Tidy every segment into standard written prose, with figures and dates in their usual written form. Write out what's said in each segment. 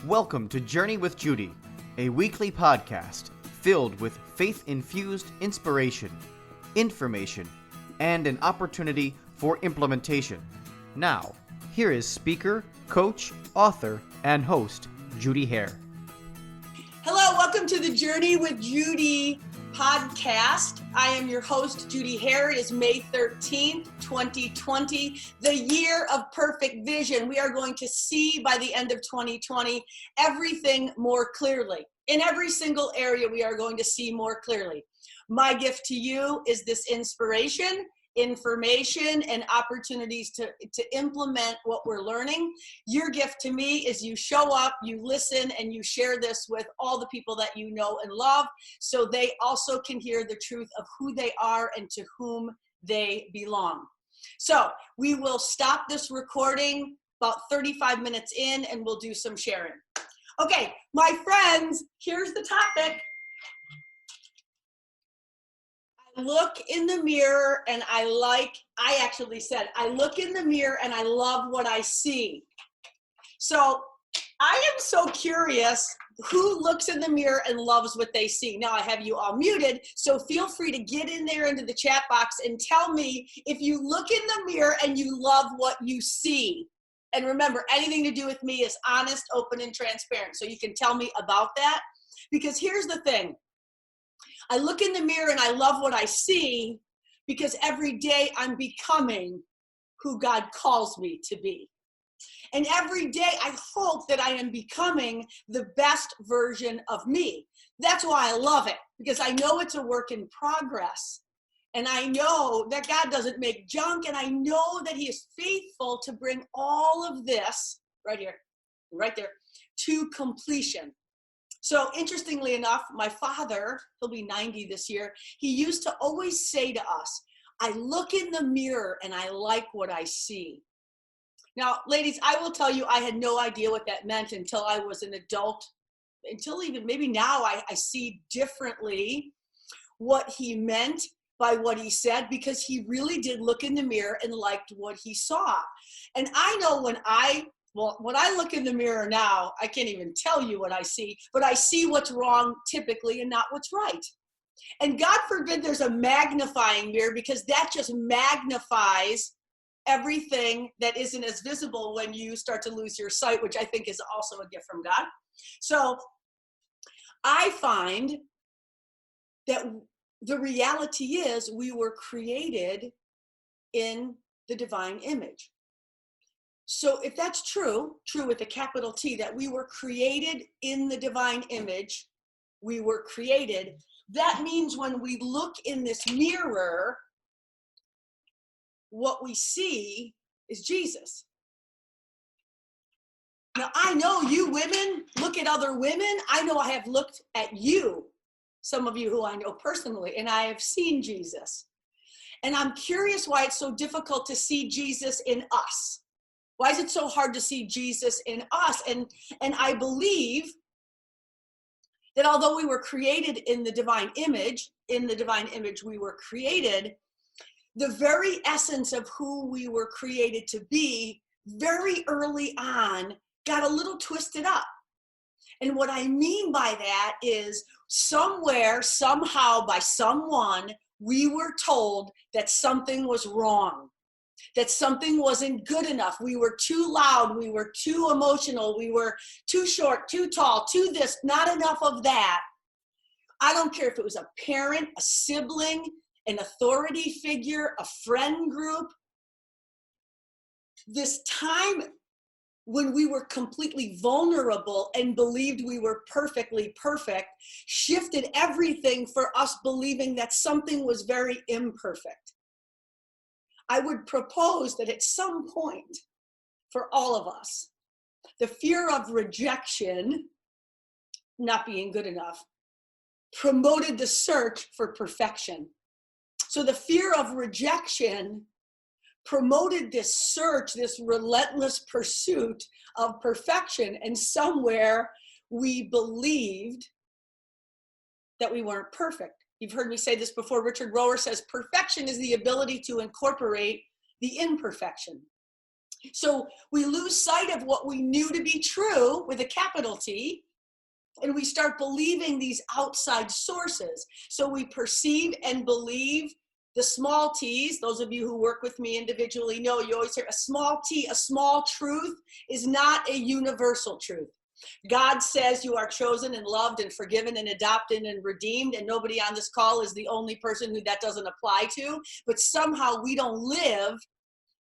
Welcome to Journey with Judy, a weekly podcast filled with faith-infused inspiration, information, and an opportunity for implementation. Now, here is speaker, coach, author, and host, Judy Hare. Hello, welcome to the Journey with Judy podcast. I am your host, Judy Hare. It is May 13th, 2020, the year of perfect vision. We are going to see by the end of 2020 everything more clearly. In every single area, we are going to see more clearly. My gift to you is this inspiration, information, and opportunities to implement what we're learning. Your gift to me is you show up, you listen, and you share this with all the people that you know and love so they also can hear the truth of who they are and to whom they belong. So we will stop this recording about 35 minutes in and we'll do some sharing. Okay, my friends, here's the topic. I look in the mirror and I look in the mirror and I love what I see. So I am so curious who looks in the mirror and loves what they see. Now I have you all muted, so feel free to get in there into the chat box and tell me if you look in the mirror and you love what you see. And remember, anything to do with me is honest, open, and transparent. So you can tell me about that. Because here's the thing. I look in the mirror and I love what I see because every day I'm becoming who God calls me to be. And every day I hope that I am becoming the best version of me. That's why I love it, because I know it's a work in progress. And I know that God doesn't make junk, and I know that He is faithful to bring all of this right here, right there, to completion. So interestingly enough, my father, he'll be 90 this year, he used to always say to us, I look in the mirror and I like what I see. Now, ladies, I will tell you, I had no idea what that meant until I was an adult, until even maybe now I see differently what he meant by what he said, because he really did look in the mirror and liked what he saw. And I know when I look in the mirror now, I can't even tell you what I see, but I see what's wrong typically and not what's right. And God forbid there's a magnifying mirror, because that just magnifies everything that isn't as visible when you start to lose your sight, which I think is also a gift from God. So I find that the reality is we were created in the divine image. So if that's true with a capital T, that we were created in the divine image, we were created, that means when we look in this mirror, what we see is Jesus. Now, I know you women look at other women. I know I have looked at you, some of you who I know personally, and I have seen Jesus. And I'm curious why it's so difficult to see Jesus in us. Why is it so hard to see Jesus in us? And I believe that although we were created in the divine image we were created, the very essence of who we were created to be very early on got a little twisted up. And what I mean by that is somewhere, somehow, by someone, we were told that something was wrong, that something wasn't good enough. We were too loud. We were too emotional. We were too short, too tall, too this, not enough of that. I don't care if it was a parent, a sibling, an authority figure, a friend group. This time when we were completely vulnerable and believed we were perfectly perfect shifted everything for us believing that something was very imperfect. I would propose that at some point for all of us, the fear of rejection, not being good enough, promoted the search for perfection. So the fear of rejection promoted this search, this relentless pursuit of perfection. And somewhere we believed that we weren't perfect. You've heard me say this before. Richard Rohr says perfection is the ability to incorporate the imperfection. So we lose sight of what we knew to be true with a capital T, and we start believing these outside sources. So we perceive and believe the small t's. Those of you who work with me individually know you always hear a small t, a small truth is not a universal truth. God says you are chosen and loved and forgiven and adopted and redeemed, and nobody on this call is the only person who that doesn't apply to, but somehow we don't live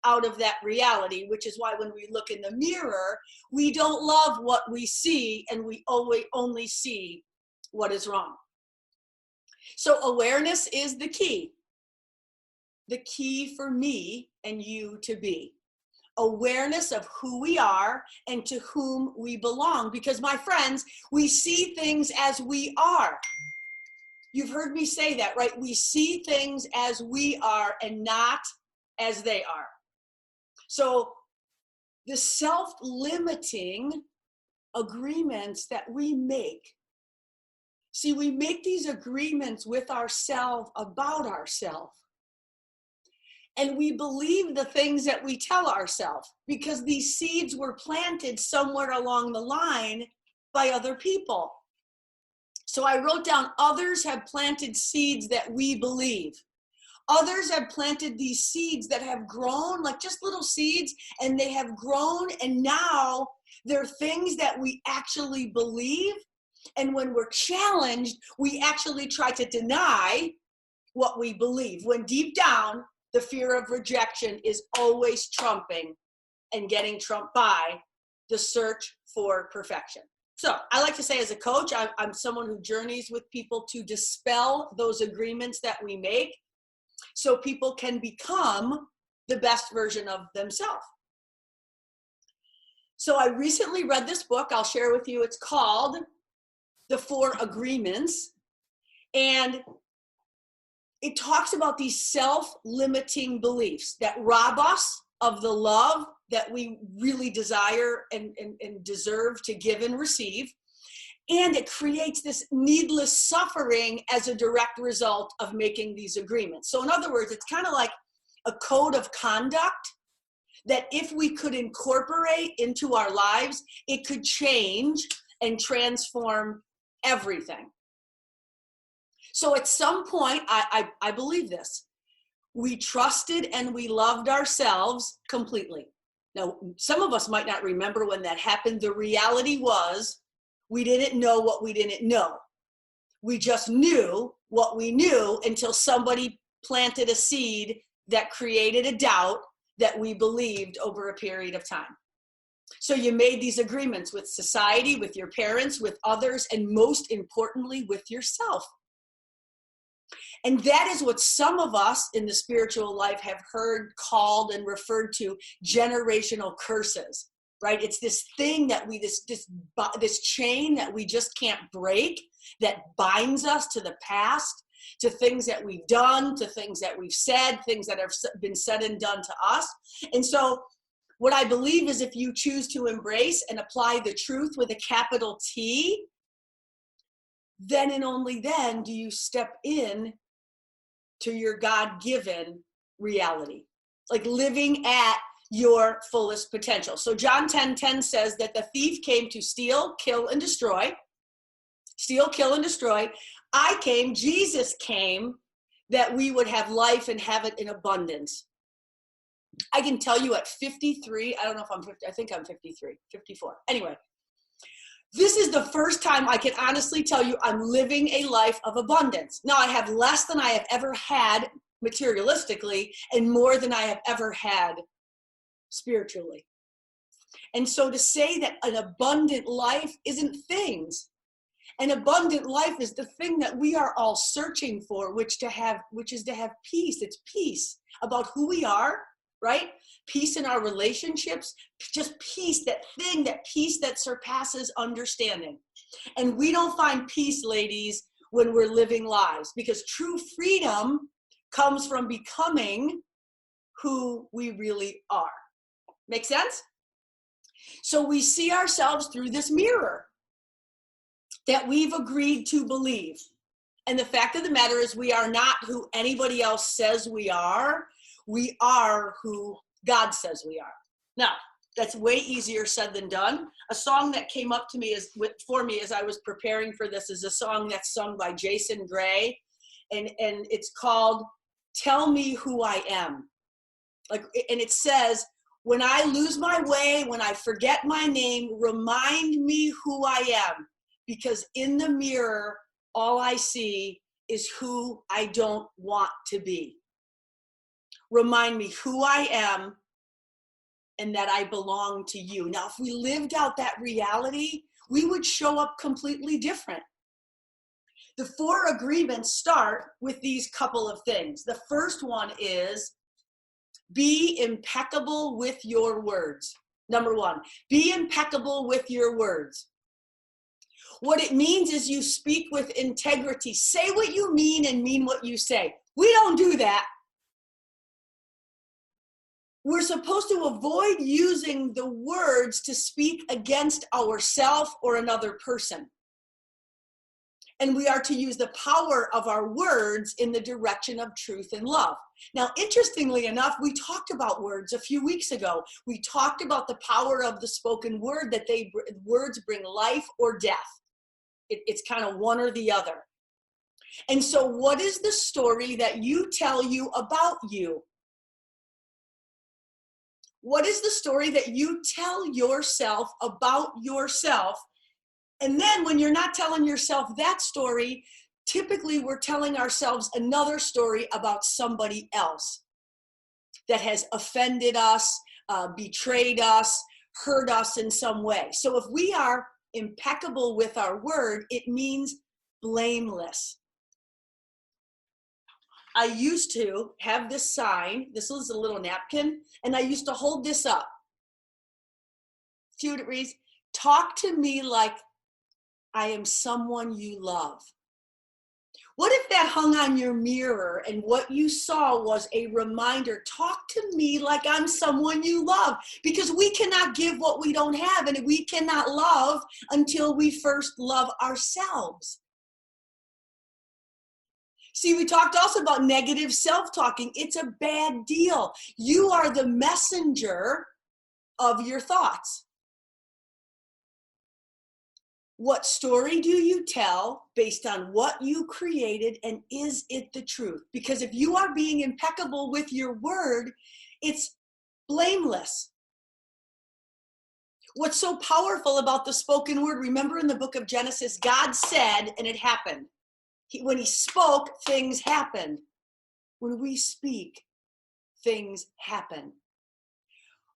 out of that reality, which is why when we look in the mirror, we don't love what we see, and we always only see what is wrong. So awareness is the key for me and you to be. Awareness of who we are and to whom we belong. Because my friends, we see things as we are. You've heard me say that, right? We see things as we are and not as they are. So the self-limiting agreements that we make, see, we make these agreements with ourselves about ourselves. And we believe the things that we tell ourselves because these seeds were planted somewhere along the line by other people. So I wrote down, others have planted seeds that we believe. Others have planted these seeds that have grown, like just little seeds, and they have grown, and now they're things that we actually believe. And when we're challenged, we actually try to deny what we believe, when deep down, the fear of rejection is always trumping and getting trumped by the search for perfection. So I like to say, as a coach, I'm someone who journeys with people to dispel those agreements that we make so people can become the best version of themselves. So I recently read this book. I'll share with you. It's called The 4 Agreements. And it talks about these self-limiting beliefs that rob us of the love that we really desire and deserve to give and receive. And it creates this needless suffering as a direct result of making these agreements. So in other words, it's kind of like a code of conduct that if we could incorporate into our lives, it could change and transform everything. So at some point, I believe this, we trusted and we loved ourselves completely. Now, some of us might not remember when that happened. The reality was we didn't know what we didn't know. We just knew what we knew until somebody planted a seed that created a doubt that we believed over a period of time. So you made these agreements with society, with your parents, with others, and most importantly, with yourself. And that is what some of us in the spiritual life have heard called and referred to generational curses, right? It's this thing that this chain that we just can't break, that binds us to the past, to things that we've done, to things that we've said, things that have been said and done to us. And so what I believe is if you choose to embrace and apply the truth with a capital T, then and only then do you step in to your God-given reality, like living at your fullest potential. So John 10:10 says that the thief came to steal, kill, and destroy. Steal, kill, and destroy. Jesus came that we would have life and have it in abundance. I can tell you at 53, I don't know if I'm 50, I think I'm 53, 54. Anyway, this is the first time I can honestly tell you I'm living a life of abundance. Now I have less than I have ever had materialistically and more than I have ever had spiritually. And so to say that an abundant life isn't things. An abundant life is the thing that we are all searching for, which is to have peace. It's peace about who we are, right? Peace in our relationships, just peace, that peace that surpasses understanding. And we don't find peace, ladies, when we're living lives, because true freedom comes from becoming who we really are. Make sense? So we see ourselves through this mirror that we've agreed to believe. And the fact of the matter is we are not who anybody else says we are. We are who God says we are. Now, that's way easier said than done. A song that came up to me for me as I was preparing for this is a song that's sung by Jason Gray, and it's called "Tell Me Who I Am." And it says, "When I lose my way, when I forget my name, remind me who I am, because in the mirror, all I see is who I don't want to be. Remind me who I am and that I belong to you." Now, if we lived out that reality, we would show up completely different. The 4 agreements start with these couple of things. The first one is be impeccable with your words. Number 1, be impeccable with your words. What it means is you speak with integrity. Say what you mean and mean what you say. We don't do that. We're supposed to avoid using the words to speak against ourselves or another person. And we are to use the power of our words in the direction of truth and love. Now, interestingly enough, we talked about words a few weeks ago. We talked about the power of the spoken word, that words bring life or death. It's kind of one or the other. And so what is the story that you tell you about you? What is the story that you tell yourself about yourself? And then when you're not telling yourself that story, typically we're telling ourselves another story about somebody else that has offended us, betrayed us, hurt us in some way. So if we are impeccable with our word, it means blameless. I used to have this sign. This was a little napkin, and I used to hold this up. See what it reads? Talk to me like I am someone you love. What if that hung on your mirror and what you saw was a reminder? Talk to me like I'm someone you love, because we cannot give what we don't have, and we cannot love until we first love ourselves. See, we talked also about negative self-talking. It's a bad deal. You are the messenger of your thoughts. What story do you tell based on what you created, and is it the truth? Because if you are being impeccable with your word, it's blameless. What's so powerful about the spoken word, remember in the book of Genesis, God said and it happened. When he spoke, things happened. When we speak, things happen.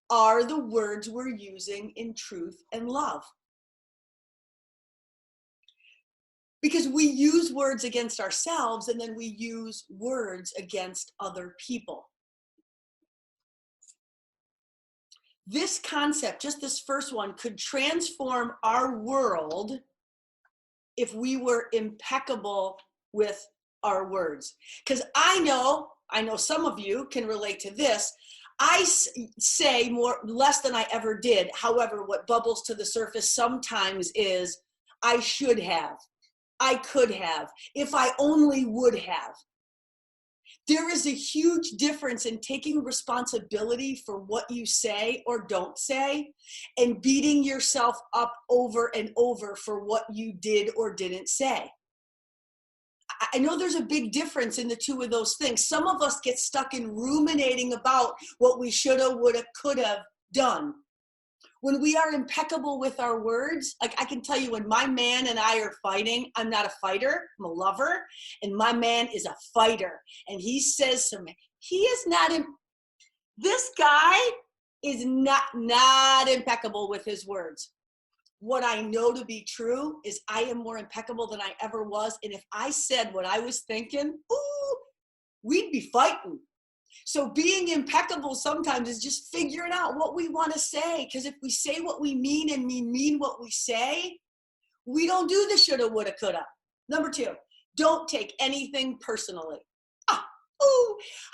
Are the words we're using in truth and love? Because we use words against ourselves, and then we use words against other people. This concept, just this first one, could transform our world if we were impeccable with our words. Because I know some of you can relate to this. I say less than I ever did. However, what bubbles to the surface sometimes is, I should have, I could have, if I only would have. There is a huge difference in taking responsibility for what you say or don't say, and beating yourself up over and over for what you did or didn't say. I know there's a big difference in the two of those things. Some of us get stuck in ruminating about what we shoulda, woulda, coulda done. When we are impeccable with our words, like I can tell you, when my man and I are fighting, I'm not a fighter, I'm a lover, and my man is a fighter. And he says to me, this guy is not impeccable with his words. What I know to be true is I am more impeccable than I ever was. And if I said what I was thinking, we'd be fighting. So being impeccable sometimes is just figuring out what we want to say. Because if we say what we mean and we mean what we say, we don't do the shoulda, woulda, coulda. Number 2, don't take anything personally.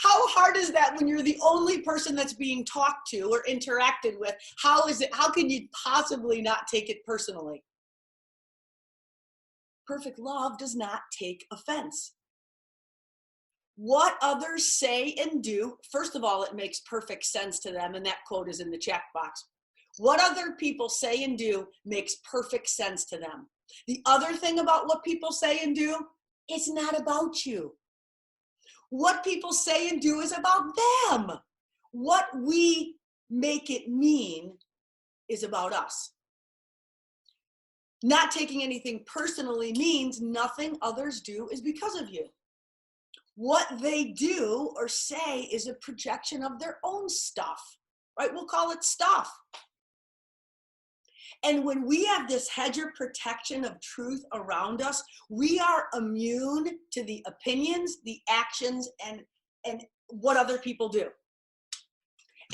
How hard is that when you're the only person that's being talked to or interacted with? How can you possibly not take it personally? Perfect love does not take offense. What others say and do, first of all, it makes perfect sense to them, and that quote is in the chat box. What other people say and do makes perfect sense to them. The other thing about what people say and do, it's not about you. What people say and do is about them. What we make it mean is about us. Not taking anything personally means nothing others do is because of you. What they do or say is a projection of their own stuff, right? We'll call it stuff. And when we have this hedge of protection of truth around us, we are immune to the opinions, the actions, and what other people do.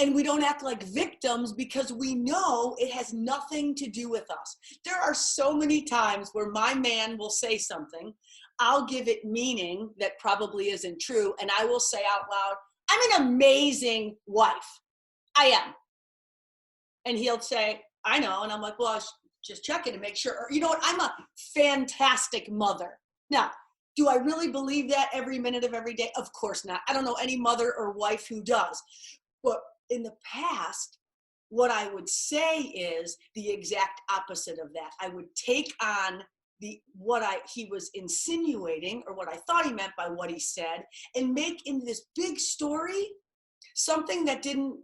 And we don't act like victims because we know it has nothing to do with us. There are so many times where my man will say something, I'll give it meaning that probably isn't true, and I will say out loud, I'm an amazing wife. I am. And he'll say, I know. And I'm like, well, I was just checking to make sure. Or, you know what? I'm a fantastic mother. Now, do I really believe that every minute of every day? Of course not. I don't know any mother or wife who does. But in the past, what I would say is the exact opposite of that. I would take on he was insinuating, or what I thought he meant by what he said, and make into this big story something that didn't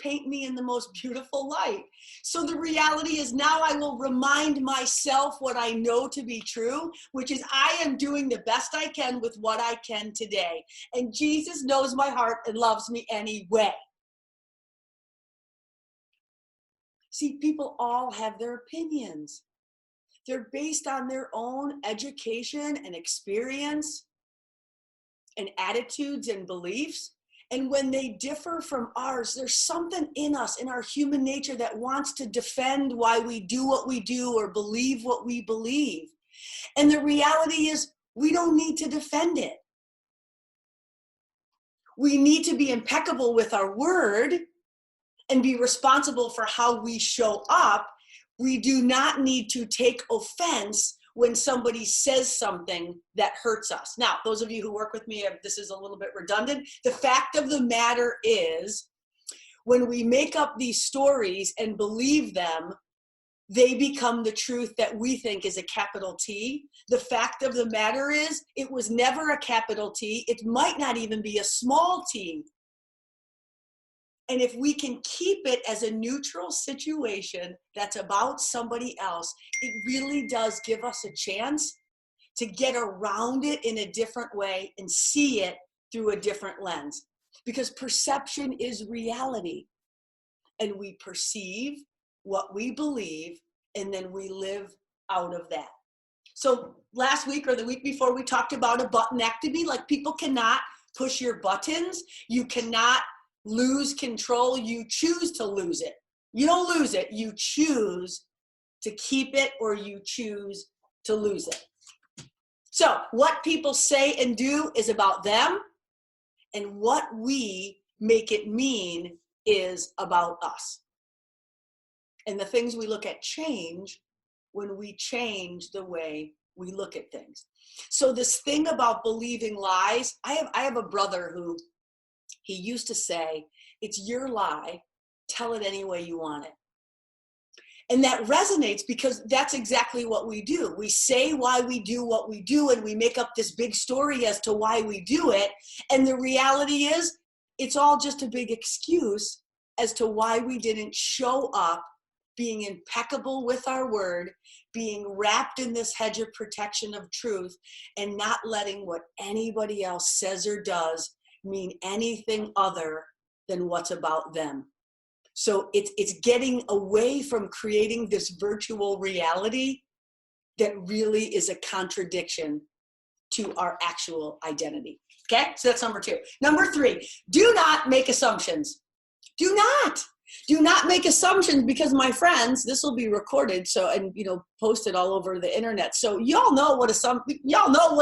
paint me in the most beautiful light. So the reality is now I will remind myself what I know to be true, which is I am doing the best I can with what I can today. And Jesus knows my heart and loves me anyway. See, people all have their opinions. They're based on their own education and experience and attitudes and beliefs. And when they differ from ours, there's something in us, in our human nature, that wants to defend why we do what we do or believe what we believe. And the reality is, we don't need to defend it. We need to be impeccable with our word and be responsible for how we show up. We do not need to take offense when somebody says something that hurts us. Now, those of you who work with me, this is a little bit redundant. The fact of the matter is, when we make up these stories and believe them, they become the truth that we think is a capital T. The fact of the matter is, it was never a capital T. It might not even be a small t. And if we can keep it as a neutral situation that's about somebody else, it really does give us a chance to get around it in a different way and see it through a different lens. Because perception is reality. And we perceive what we believe, and then we live out of that. So last week or the week before, we talked about a buttonectomy. Like, people cannot push your buttons. You cannot lose control. You choose to lose it. You don't lose it. You choose to keep it, or you choose to lose it. So what people say and do is about them, and what we make it mean is about us. And the things we look at change when we change the way we look at things. So this thing about believing lies, I have a brother who, he used to say, it's your lie, tell it any way you want it. And that resonates because that's exactly what we do. We say why we do what we do, and we make up this big story as to why we do it. And the reality is, it's all just a big excuse as to why we didn't show up being impeccable with our word, being wrapped in this hedge of protection of truth, and not letting what anybody else says or does mean anything other than what's about them. So it's getting away from creating this virtual reality that really is a contradiction to our actual identity. Okay, so that's number 2. Number 3, do not make assumptions. Do not make assumptions, because, my friends, this will be recorded, so, and posted all over the internet. So y'all know what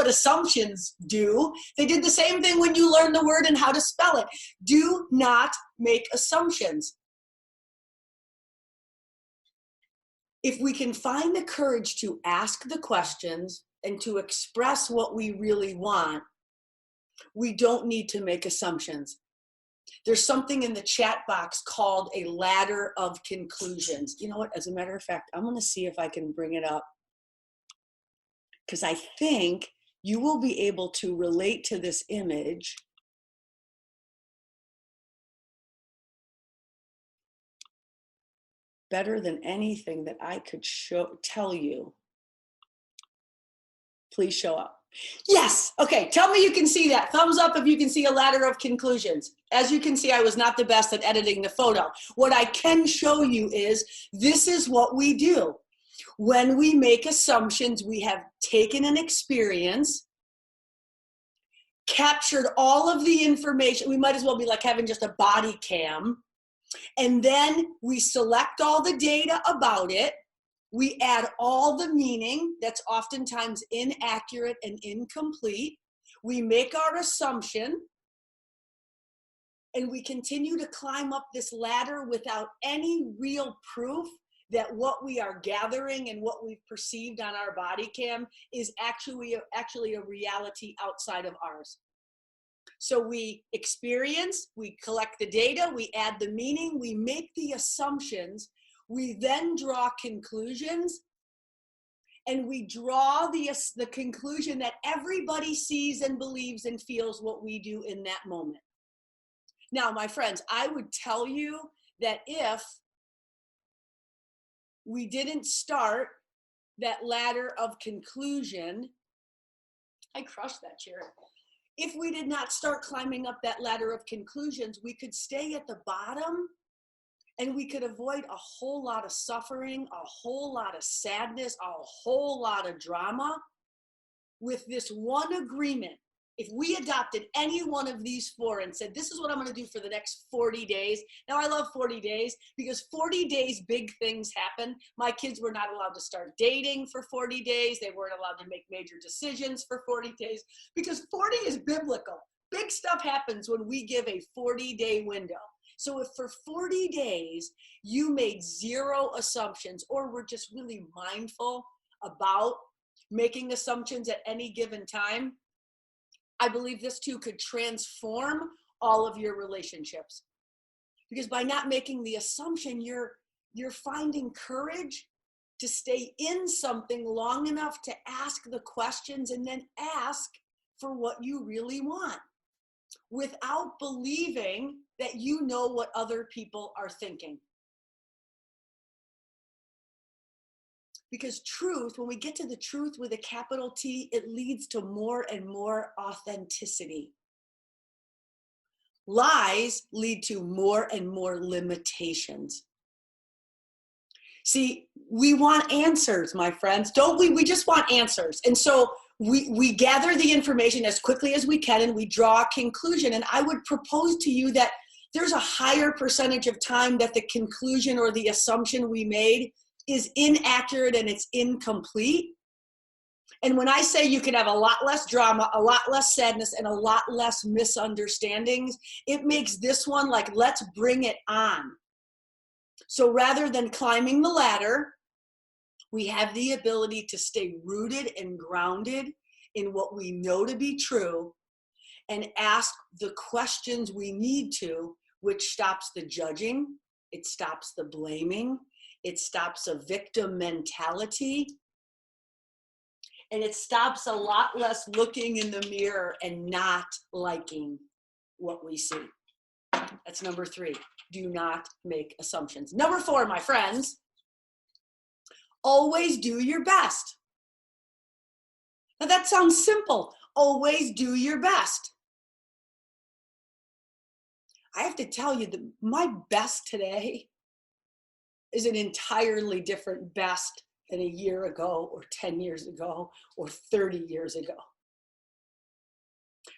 assumptions do. They did the same thing when you learned the word and how to spell it. Do not make assumptions. If we can find the courage to ask the questions and to express what we really want, We don't need to make assumptions. There's something in the chat box called a ladder of conclusions. You know what? As a matter of fact, I'm going to see if I can bring it up, because I think you will be able to relate to this image better than anything that I could tell you. Please show up. Yes. Okay. Tell me you can see that. Thumbs up if you can see a ladder of conclusions. As you can see, I was not the best at editing the photo. What I can show you is this is what we do. When we make assumptions, we have taken an experience, captured all of the information. We might as well be like having just a body cam. And then we select all the data about it. We add all the meaning that's oftentimes inaccurate and incomplete. We make our assumption, and we continue to climb up this ladder without any real proof that what we are gathering and what we've perceived on our body cam is actually a reality outside of ours. So we experience, we collect the data, we add the meaning, we make the assumptions. We then draw conclusions, and we draw the conclusion that everybody sees and believes and feels what we do in that moment. Now, my friends, I would tell you that if we didn't start that ladder of conclusion, I crushed that chair. If we did not start climbing up that ladder of conclusions, we could stay at the bottom. And we could avoid a whole lot of suffering, a whole lot of sadness, a whole lot of drama with this one agreement. If we adopted any one of these four and said, this is what I'm going to do for the next 40 days. Now, I love 40 days because 40 days, big things happen. My kids were not allowed to start dating for 40 days. They weren't allowed to make major decisions for 40 days because 40 is biblical. Big stuff happens when we give a 40-day window. So if for 40 days you made zero assumptions or were just really mindful about making assumptions at any given time, I believe this too could transform all of your relationships. Because by not making the assumption, you're finding courage to stay in something long enough to ask the questions and then ask for what you really want, without believing that you know what other people are thinking. Because truth, when we get to the truth with a capital T, it leads to more and more authenticity. Lies lead to more and more limitations. See, we want answers, my friends, don't we? We just want answers. And so we gather the information as quickly as we can and we draw a conclusion. And I would propose to you that there's a higher percentage of time that the conclusion or the assumption we made is inaccurate and it's incomplete. And when I say you can have a lot less drama, a lot less sadness, and a lot less misunderstandings, it makes this one like, let's bring it on. So rather than climbing the ladder, we have the ability to stay rooted and grounded in what we know to be true and ask the questions we need to, which stops the judging, it stops the blaming, it stops a victim mentality, and it stops a lot less looking in the mirror and not liking what we see. That's number 3. Do not make assumptions. Number 4, my friends, always do your best. Now that sounds simple. Always do your best. I have to tell you that my best today is an entirely different best than a year ago or 10 years ago or 30 years ago.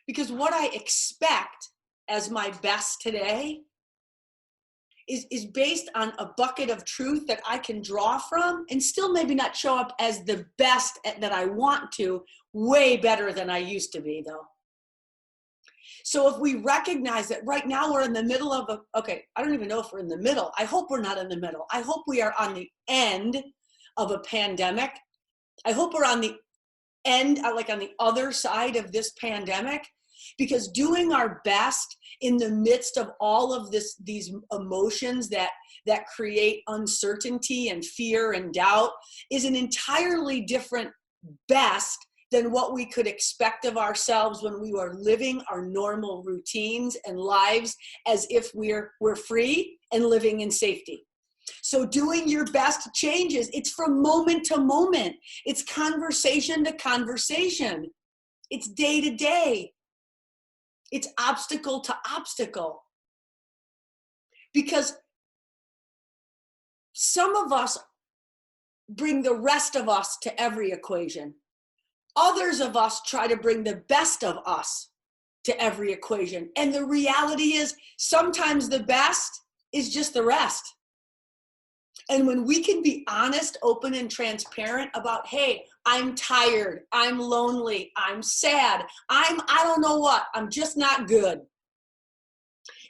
Because what I expect as my best today is based on a bucket of truth that I can draw from and still maybe not show up as the best that I want to, way better than I used to be though. So if we recognize that right now we're in the middle of I don't even know if we're in the middle. I hope we're not in the middle. I hope we are on the end of a pandemic. I hope we're on the end, like on the other side of this pandemic. Because doing our best in the midst of all of these emotions that create uncertainty and fear and doubt is an entirely different best than what we could expect of ourselves when we were living our normal routines and lives as if we're free and living in safety. So doing your best changes. It's from moment to moment. It's conversation to conversation. It's day to day. It's obstacle to obstacle. Because some of us bring the rest of us to every equation. Others of us try to bring the best of us to every equation. And the reality is sometimes the best is just the rest. And when we can be honest, open, and transparent about, hey, I'm tired, I'm lonely, I'm sad, I don't know what, I'm just not good.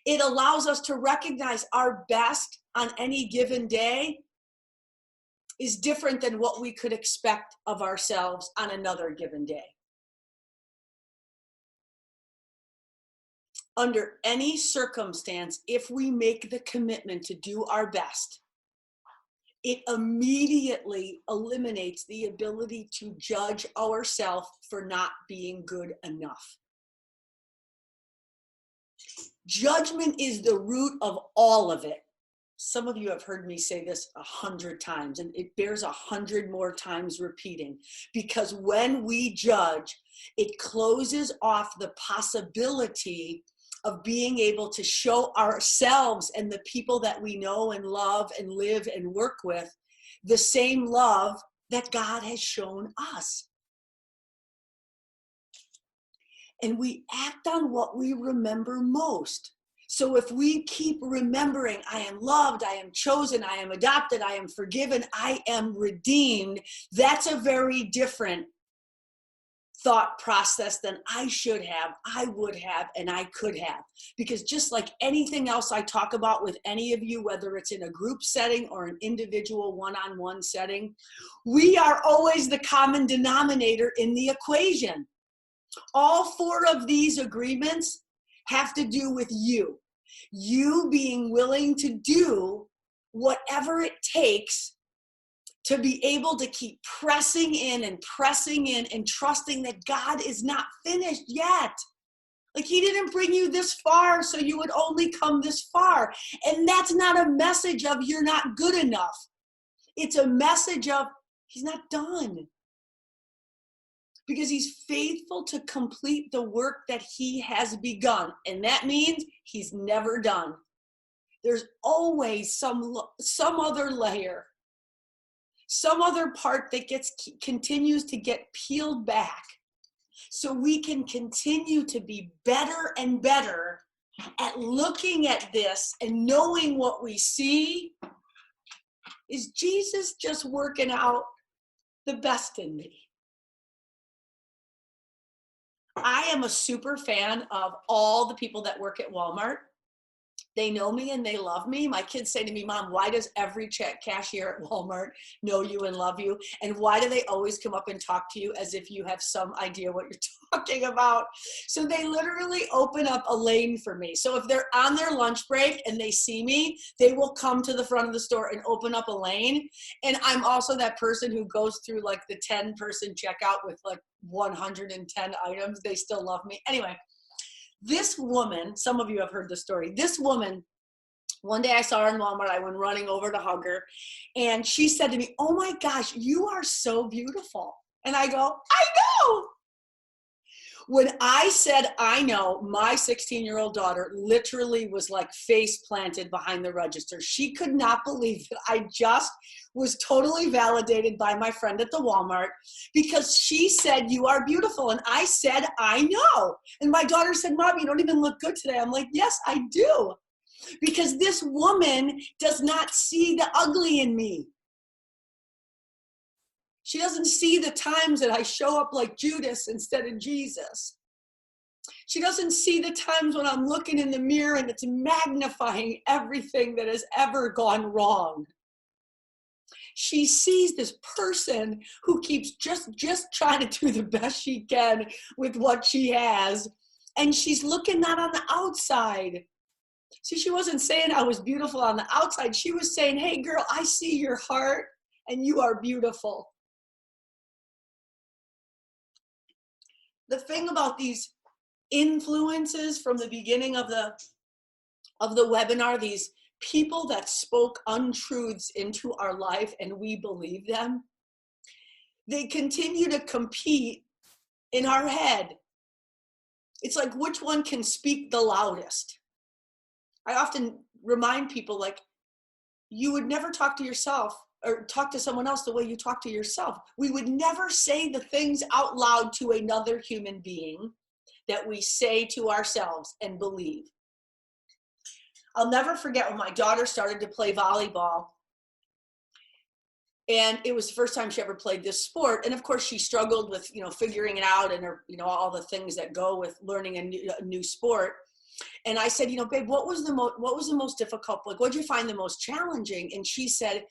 It allows us to recognize our best on any given day is different than what we could expect of ourselves on another given day. Under any circumstance, if we make the commitment to do our best, it immediately eliminates the ability to judge ourselves for not being good enough. Judgment is the root of all of it. Some of you have heard me say this 100 times, and it bears 100 more times repeating, because when we judge, it closes off the possibility of being able to show ourselves and the people that we know and love and live and work with the same love that God has shown us. And we act on what we remember most. So if we keep remembering, I am loved, I am chosen, I am adopted, I am forgiven, I am redeemed, that's a very different thought process than I should have, I would have, and I could have. Because just like anything else I talk about with any of you, whether it's in a group setting or an individual one-on-one setting, we are always the common denominator in the equation. All four of these agreements have to do with you. You being willing to do whatever it takes to be able to keep pressing in and trusting that God is not finished yet. Like he didn't bring you this far so you would only come this far. And that's not a message of you're not good enough. It's a message of he's not done. Because he's faithful to complete the work that he has begun. And that means he's never done. There's always some other layer, some other part that continues to get peeled back so we can continue to be better and better at looking at this and knowing what we see is Jesus just working out the best in me. I am a super fan of all the people that work at Walmart. They know me and they love me. My kids say to me, Mom, why does every cashier at Walmart know you and love you? And why do they always come up and talk to you as if you have some idea what you're talking about? So they literally open up a lane for me. So if they're on their lunch break and they see me, they will come to the front of the store and open up a lane. And I'm also that person who goes through like the 10-person checkout with like 110 items. They still love me. Anyway. This woman, some of you have heard the story. This woman, one day I saw her in Walmart. I went running over to hug her. And she said to me, oh my gosh, you are so beautiful. And I go, I know. When I said, I know, my 16-year-old daughter literally was like face planted behind the register. She could not believe that I just was totally validated by my friend at the Walmart because she said, you are beautiful. And I said, I know. And my daughter said, Mom, you don't even look good today. I'm like, yes, I do. Because this woman does not see the ugly in me. She doesn't see the times that I show up like Judas instead of Jesus. She doesn't see the times when I'm looking in the mirror and it's magnifying everything that has ever gone wrong. She sees this person who keeps just trying to do the best she can with what she has And she's looking not on the outside. See, she wasn't saying I was beautiful on the outside. She was saying, hey, girl, I see your heart and you are beautiful. The thing about these influences from the beginning of the webinar, these people that spoke untruths into our life and we believe them, they continue to compete in our head. It's like, which one can speak the loudest? I often remind people, like, you would never talk to yourself or talk to someone else the way you talk to yourself. We would never say the things out loud to another human being that we say to ourselves and believe. I'll never forget when my daughter started to play volleyball. And it was the first time she ever played this sport. And of course she struggled with, figuring it out and her, all the things that go with learning a new sport. And I said, babe, what was the most difficult? Like, what did you find the most challenging? And she said,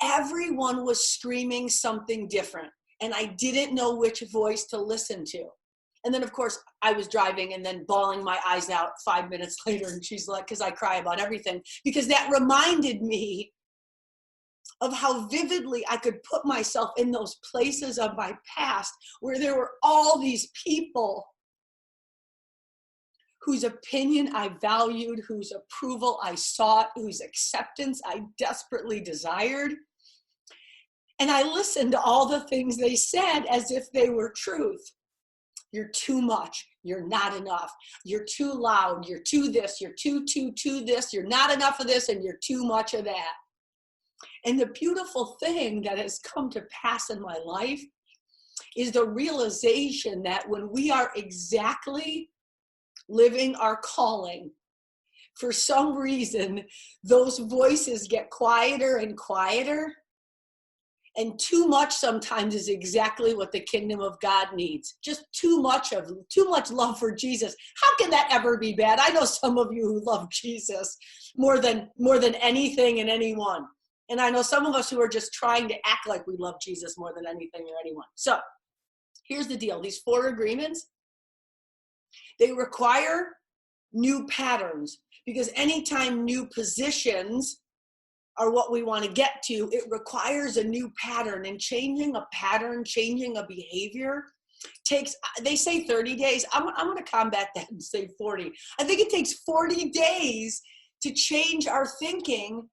everyone was screaming something different. And I didn't know which voice to listen to. And then, of course, I was driving and then bawling my eyes out 5 minutes later. And she's like, because I cry about everything, because that reminded me of how vividly I could put myself in those places of my past where there were all these people whose opinion I valued, whose approval I sought, whose acceptance I desperately desired. And I listened to all the things they said as if they were truth. You're too much. You're not enough. You're too loud. You're too this. You're too this. You're not enough of this, and you're too much of that. And the beautiful thing that has come to pass in my life is the realization that when we are exactly living our calling, for some reason, those voices get quieter and quieter. And too much sometimes is exactly what the kingdom of God needs. Just too much love for Jesus. How can that ever be bad? I know some of you who love Jesus more than anything and anyone. And I know some of us who are just trying to act like we love Jesus more than anything or anyone. So here's the deal. These 4 agreements, they require new patterns, because anytime new positions are what we want to get to, it requires a new pattern. And changing a pattern, changing a behavior takes, they say 30 days. I'm going to combat that and say 40. I think it takes 40 days to change our thinking.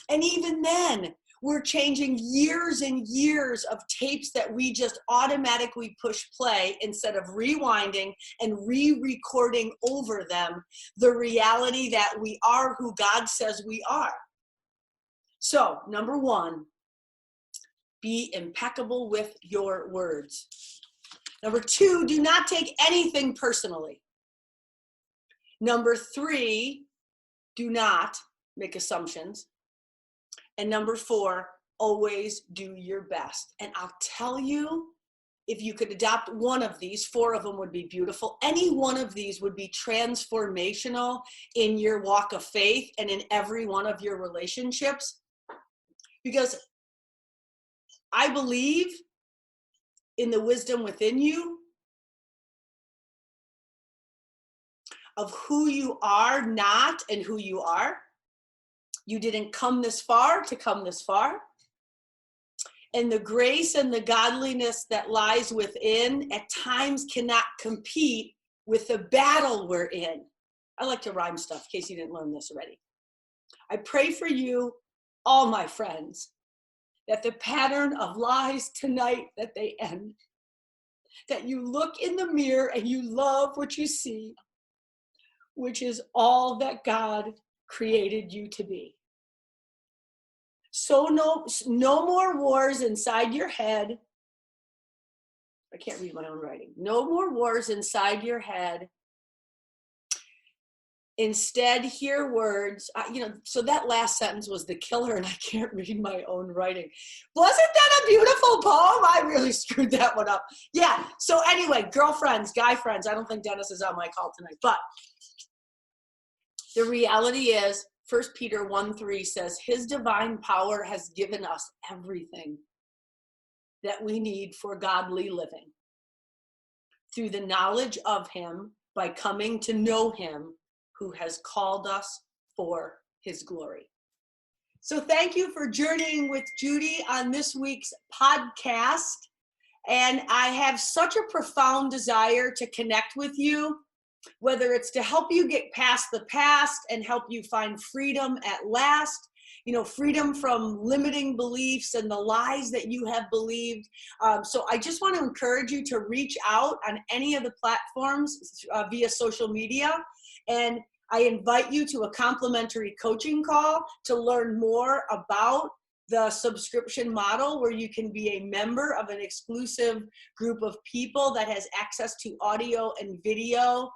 And even then, we're changing years and years of tapes that we just automatically push play instead of rewinding and re-recording over them the reality that we are who God says we are. So, number 1, be impeccable with your words. Number 2, do not take anything personally. Number 3, do not make assumptions. And number 4, always do your best. And I'll tell you, if you could adopt one of these, 4 of them would be beautiful. Any one of these would be transformational in your walk of faith and in every one of your relationships. Because I believe in the wisdom within you of who you are not and who you are. You didn't come this far to come this far. And the grace and the godliness that lies within at times cannot compete with the battle we're in. I like to rhyme stuff in case you didn't learn this already. I pray for you, all my friends, that the pattern of lies tonight, that they end. That you look in the mirror and you love what you see, which is all that God created you to be. So no more wars inside your head. I can't read my own writing. No more wars inside your head. Instead, hear words. So that last sentence was the killer, and I can't read my own writing. Wasn't that a beautiful poem? I really screwed that one up. Yeah. So anyway, girlfriends, guy friends. I don't think Dennis is on my call tonight, but the reality is, 1 Peter 1:3 says, his divine power has given us everything that we need for godly living through the knowledge of him by coming to know him who has called us for his glory. So thank you for journeying with Judy on this week's podcast. And I have such a profound desire to connect with you, whether it's to help you get past the past and help you find freedom at last, freedom from limiting beliefs and the lies that you have believed. So I just want to encourage you to reach out on any of the platforms via social media. And I invite you to a complimentary coaching call to learn more about the subscription model, where you can be a member of an exclusive group of people that has access to audio and video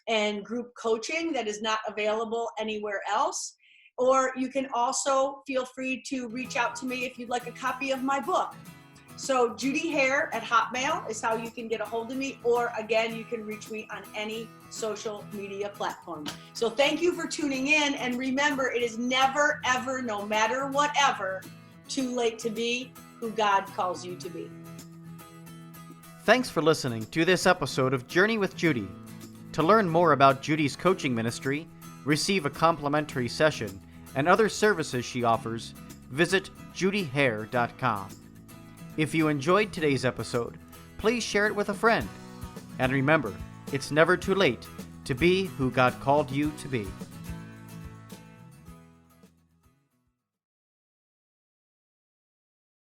and group coaching that is not available anywhere else. Or you can also feel free to reach out to me if you'd like a copy of my book. So Judy Hare at Hotmail is how you can get a hold of me, or again, you can reach me on any social media platform. So thank you for tuning in, and remember, it is never, ever, no matter whatever, too late to be who God calls you to be. Thanks for listening to this episode of Journey with Judy. To learn more about Judy's coaching ministry, receive a complimentary session, and other services she offers, visit judyhare.com. If you enjoyed today's episode, please share it with a friend. And remember, it's never too late to be who God called you to be.